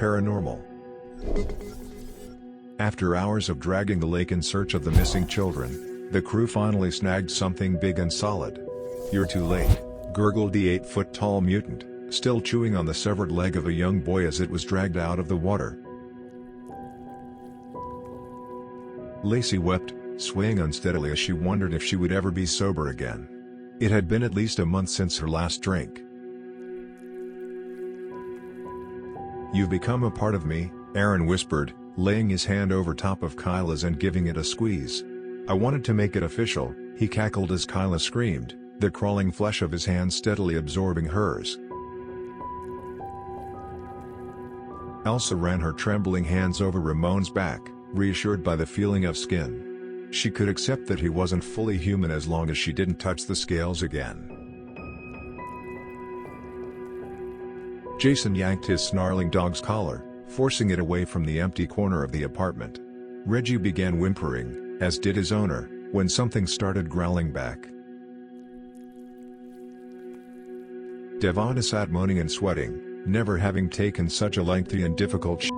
paranormal. After hours of dragging the lake in search of the missing children, the crew finally snagged something big and solid. "You're too late," gurgled the 8-foot-tall mutant, still chewing on the severed leg of a young boy as it was dragged out of the water. Lacey wept, swaying unsteadily as she wondered if she would ever be sober again. It had been at least a month since her last drink. "You've become a part of me," Aaron whispered, laying his hand over top of Kyla's and giving it a squeeze. "I wanted to make it official," he cackled as Kyla screamed, the crawling flesh of his hand steadily absorbing hers. Elsa ran her trembling hands over Ramon's back, reassured by the feeling of skin. She could accept that he wasn't fully human as long as she didn't touch the scales again. Jason yanked his snarling dog's collar, forcing it away from the empty corner of the apartment. Reggie began whimpering, as did his owner, when something started growling back. Devonta sat moaning and sweating, never having taken such a lengthy and difficult shit.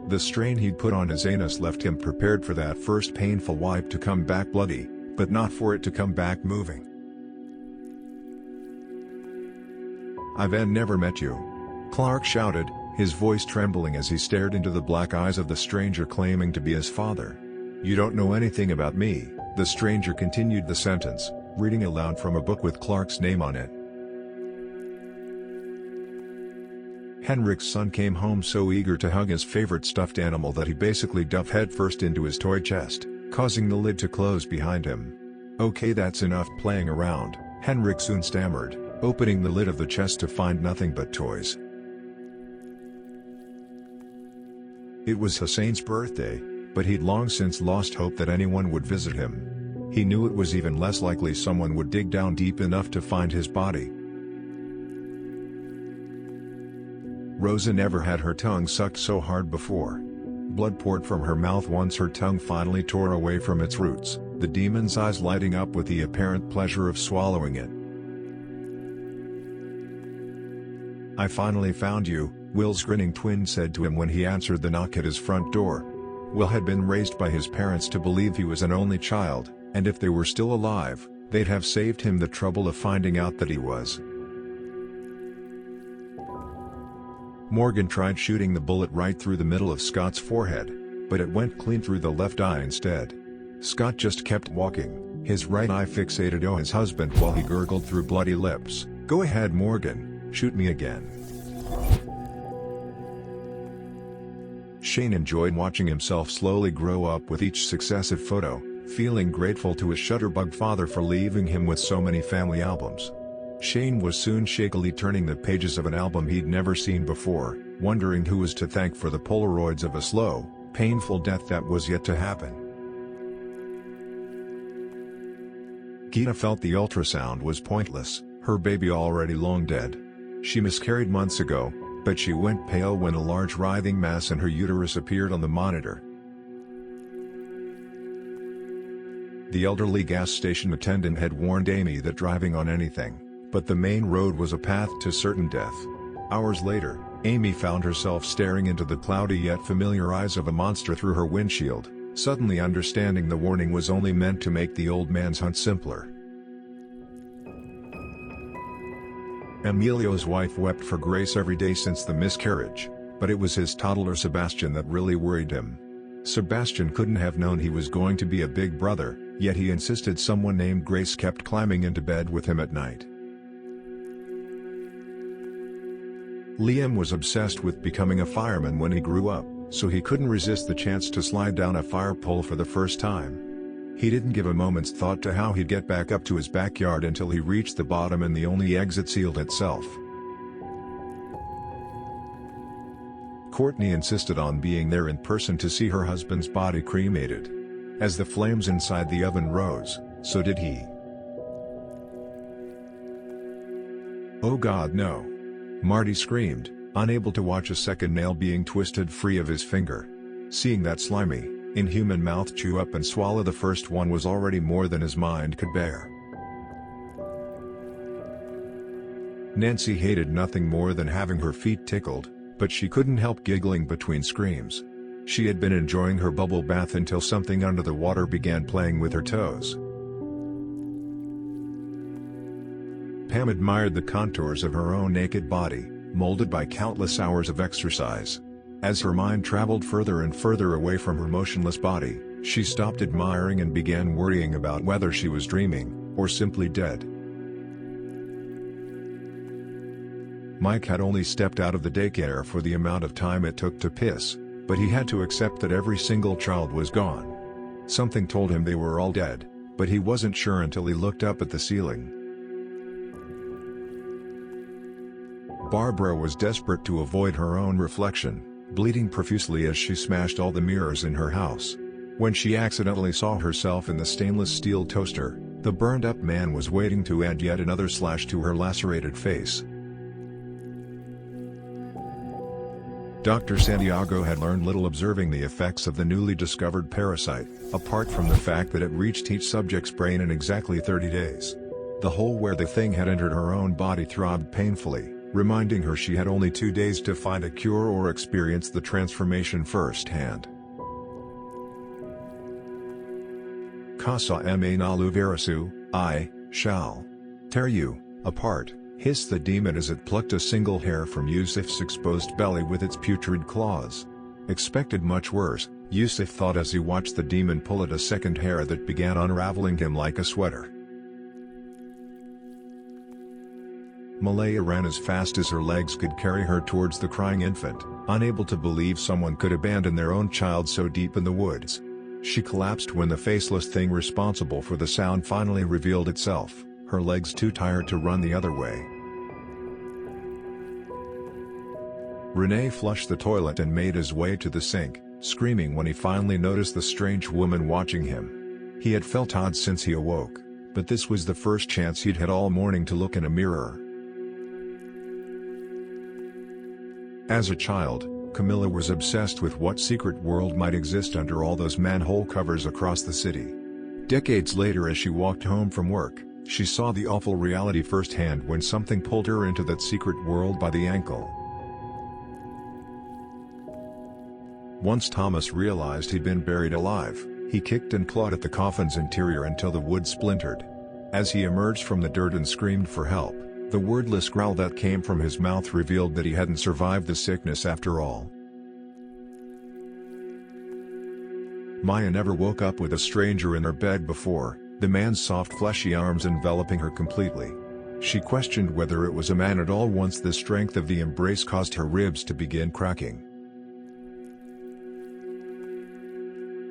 The strain he'd put on his anus left him prepared for that first painful wipe to come back bloody, but not for it to come back moving. "I've never met you," Clark shouted, his voice trembling as he stared into the black eyes of the stranger claiming to be his father. "You don't know anything about me," the stranger continued the sentence, reading aloud from a book with Clark's name on it. Henrik's son came home so eager to hug his favorite stuffed animal that he basically dove headfirst into his toy chest, causing the lid to close behind him. "Okay, that's enough playing around," Henrik soon stammered, opening the lid of the chest to find nothing but toys. It was Hussein's birthday, but he'd long since lost hope that anyone would visit him. He knew it was even less likely someone would dig down deep enough to find his body. Rosa never had her tongue sucked so hard before. Blood poured from her mouth once her tongue finally tore away from its roots, the demon's eyes lighting up with the apparent pleasure of swallowing it. "I finally found you," Will's grinning twin said to him when he answered the knock at his front door. Will had been raised by his parents to believe he was an only child, and if they were still alive, they'd have saved him the trouble of finding out that he was. Morgan tried shooting the bullet right through the middle of Scott's forehead, but it went clean through the left eye instead. Scott just kept walking, his right eye fixated on his husband while he gurgled through bloody lips, "Go ahead, Morgan, shoot me again." Shane enjoyed watching himself slowly grow up with each successive photo, feeling grateful to his shutterbug father for leaving him with so many family albums. Shane was soon shakily turning the pages of an album he'd never seen before, wondering who was to thank for the Polaroids of a slow, painful death that was yet to happen. Gita felt the ultrasound was pointless, her baby already long dead. She miscarried months ago, but she went pale when a large writhing mass in her uterus appeared on the monitor. The elderly gas station attendant had warned Amy that driving on anything but the main road was a path to certain death. Hours later, Amy found herself staring into the cloudy yet familiar eyes of a monster through her windshield, suddenly understanding the warning was only meant to make the old man's hunt simpler. Emilio's wife wept for Grace every day since the miscarriage, but it was his toddler Sebastian that really worried him. Sebastian couldn't have known he was going to be a big brother, yet he insisted someone named Grace kept climbing into bed with him at night. Liam was obsessed with becoming a fireman when he grew up, so he couldn't resist the chance to slide down a fire pole for the first time. He didn't give a moment's thought to how he'd get back up to his backyard until he reached the bottom and the only exit sealed itself. Courtney insisted on being there in person to see her husband's body cremated. As the flames inside the oven rose, so did he. "Oh God, no!" Marty screamed, unable to watch a second nail being twisted free of his finger. Seeing that slimy, inhuman mouth chew up and swallow the first one was already more than his mind could bear. Nancy hated nothing more than having her feet tickled, but she couldn't help giggling between screams. She had been enjoying her bubble bath until something under the water began playing with her toes. Pam admired the contours of her own naked body, molded by countless hours of exercise. As her mind traveled further and further away from her motionless body, she stopped admiring and began worrying about whether she was dreaming, or simply dead. Mike had only stepped out of the daycare for the amount of time it took to piss, but he had to accept that every single child was gone. Something told him they were all dead, but he wasn't sure until he looked up at the ceiling. Barbara was desperate to avoid her own reflection, bleeding profusely as she smashed all the mirrors in her house. When she accidentally saw herself in the stainless steel toaster, the burned-up man was waiting to add yet another slash to her lacerated face. Dr. Santiago had learned little observing the effects of the newly discovered parasite, apart from the fact that it reached each subject's brain in exactly 30 days. The hole where the thing had entered her own body throbbed painfully, reminding her she had only 2 days to find a cure or experience the transformation firsthand. Casa me nalu verasu, I shall tear you apart, hissed the demon as it plucked a single hair from Yusuf's exposed belly with its putrid claws. Expected much worse, Yusuf thought as he watched the demon pull at a second hair that began unraveling him like a sweater. Malaya ran as fast as her legs could carry her towards the crying infant, unable to believe someone could abandon their own child so deep in the woods. She collapsed when the faceless thing responsible for the sound finally revealed itself, her legs too tired to run the other way. Rene flushed the toilet and made his way to the sink, screaming when he finally noticed the strange woman watching him. He had felt odd since he awoke, but this was the first chance he'd had all morning to look in a mirror. As a child, Camilla was obsessed with what secret world might exist under all those manhole covers across the city. Decades later, as she walked home from work, she saw the awful reality firsthand when something pulled her into that secret world by the ankle. Once Thomas realized he'd been buried alive, he kicked and clawed at the coffin's interior until the wood splintered. As he emerged from the dirt and screamed for help, the wordless growl that came from his mouth revealed that he hadn't survived the sickness after all. Maya never woke up with a stranger in her bed before, the man's soft fleshy arms enveloping her completely. She questioned whether it was a man at all once the strength of the embrace caused her ribs to begin cracking.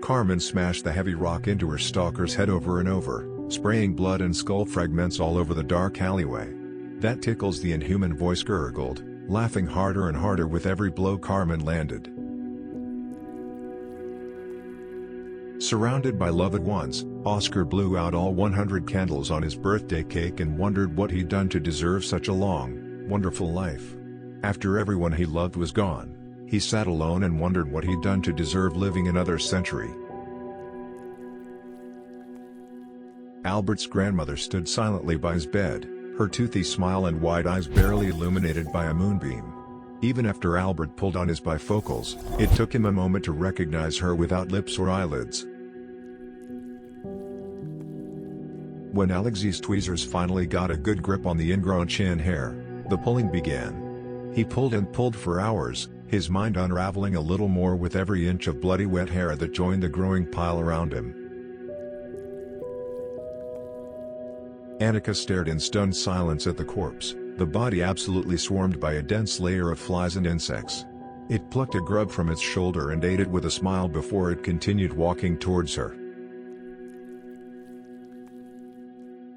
Carmen smashed the heavy rock into her stalker's head over and over, spraying blood and skull fragments all over the dark alleyway. "That tickles," the inhuman voice gurgled, laughing harder and harder with every blow Carmen landed. Surrounded by loved ones, Oscar blew out all 100 candles on his birthday cake and wondered what he'd done to deserve such a long, wonderful life. After everyone he loved was gone, he sat alone and wondered what he'd done to deserve living another century. Albert's grandmother stood silently by his bed, her toothy smile and wide eyes barely illuminated by a moonbeam. Even after Albert pulled on his bifocals, it took him a moment to recognize her without lips or eyelids. When Alexei's tweezers finally got a good grip on the ingrown chin hair, the pulling began. He pulled and pulled for hours, his mind unraveling a little more with every inch of bloody wet hair that joined the growing pile around him. Annika stared in stunned silence at the corpse, the body absolutely swarmed by a dense layer of flies and insects. It plucked a grub from its shoulder and ate it with a smile before it continued walking towards her.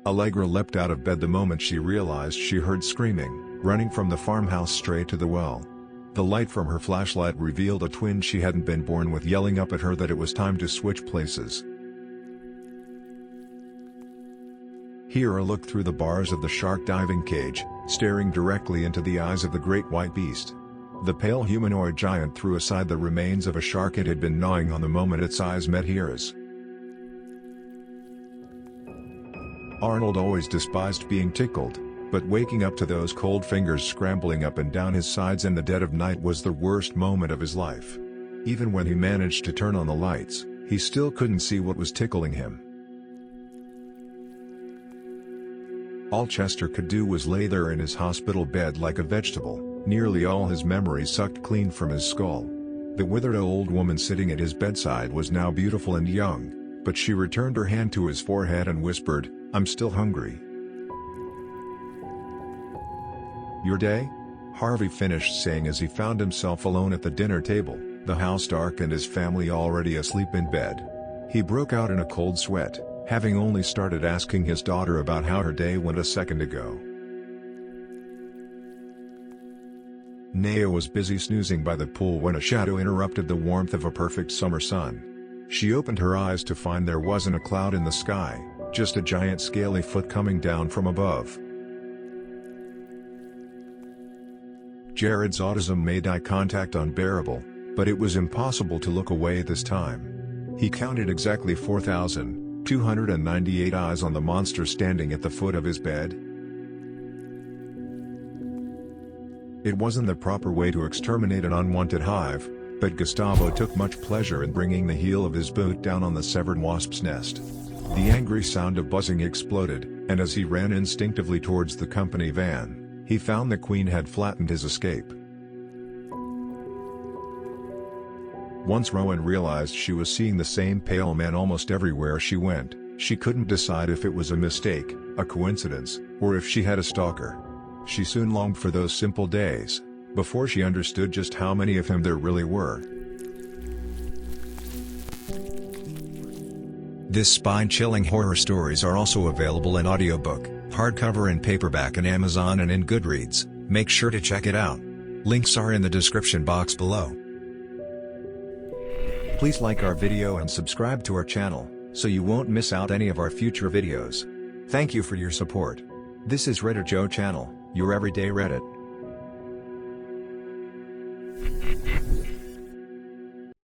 Allegra leapt out of bed the moment she realized she heard screaming, running from the farmhouse straight to the well. The light from her flashlight revealed a twin she hadn't been born with yelling up at her that it was time to switch places. Here a look through the bars of the shark diving cage, staring directly into the eyes of the great white beast. The pale humanoid giant threw aside the remains of a shark it had been gnawing on the moment its eyes met hers. Arnold always despised being tickled, But waking up to those cold fingers scrambling up and down his sides in the dead of night was the worst moment of his life. Even when he managed to turn on the lights, he still couldn't see what was tickling him. All Chester could do was lay there in his hospital bed like a vegetable, nearly all his memories sucked clean from his skull. The withered old woman sitting at his bedside was now beautiful and young, but she returned her hand to his forehead and whispered, "I'm still hungry." "Your day?" Harvey finished saying as he found himself alone at the dinner table, the house dark and his family already asleep in bed. He broke out in a cold sweat, having only started asking his daughter about how her day went a second ago. Naya was busy snoozing by the pool when a shadow interrupted the warmth of a perfect summer sun. She opened her eyes to find there wasn't a cloud in the sky, just a giant scaly foot coming down from above. Jared's autism made eye contact unbearable, but it was impossible to look away this time. He counted exactly 4,298 eyes on the monster standing at the foot of his bed. It wasn't the proper way to exterminate an unwanted hive, but Gustavo took much pleasure in bringing the heel of his boot down on the severed wasp's nest. The angry sound of buzzing exploded, and as he ran instinctively towards the company van, he found the queen had flattened his escape. Once Rowan realized she was seeing the same pale man almost everywhere she went, she couldn't decide if it was a mistake, a coincidence, or if she had a stalker. She soon longed for those simple days, before she understood just how many of him there really were. This spine-chilling horror stories are also available in audiobook, hardcover and paperback on Amazon and in Goodreads. Make sure to check it out. Links are in the description box below. Please like our video and subscribe to our channel, so you won't miss out any of our future videos. Thank you for your support. This is RedditJoe channel, your everyday Reddit.